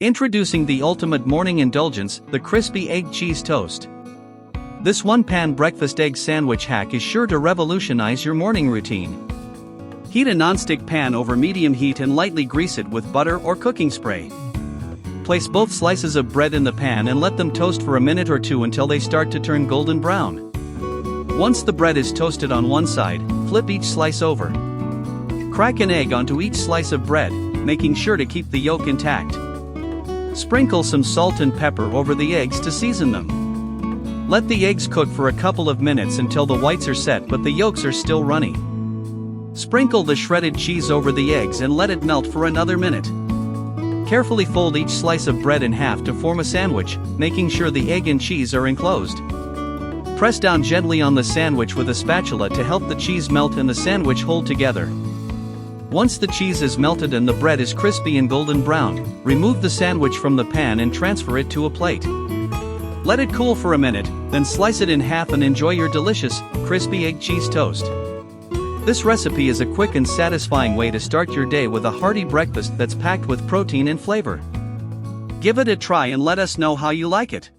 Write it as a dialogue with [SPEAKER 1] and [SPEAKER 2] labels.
[SPEAKER 1] Introducing the ultimate morning indulgence, the crispy egg cheese toast. This one-pan breakfast egg sandwich hack is sure to revolutionize your morning routine. Heat a non-stick pan over medium heat and lightly grease it with butter or cooking spray. Place both slices of bread in the pan and let them toast for a minute or two until they start to turn golden brown. Once the bread is toasted on one side, flip each slice over. Crack an egg onto each slice of bread, making sure to keep the yolk intact. Sprinkle some salt and pepper over the eggs to season them. Let the eggs cook for a couple of minutes until the whites are set but the yolks are still runny. Sprinkle the shredded cheese over the eggs and let it melt for another minute. Carefully fold each slice of bread in half to form a sandwich, making sure the egg and cheese are enclosed. Press down gently on the sandwich with a spatula to help the cheese melt and the sandwich hold together. Once the cheese is melted and the bread is crispy and golden brown, remove the sandwich from the pan and transfer it to a plate. Let it cool for a minute, then slice it in half and enjoy your delicious, crispy egg cheese toast. This recipe is a quick and satisfying way to start your day with a hearty breakfast that's packed with protein and flavor. Give it a try and let us know how you like it.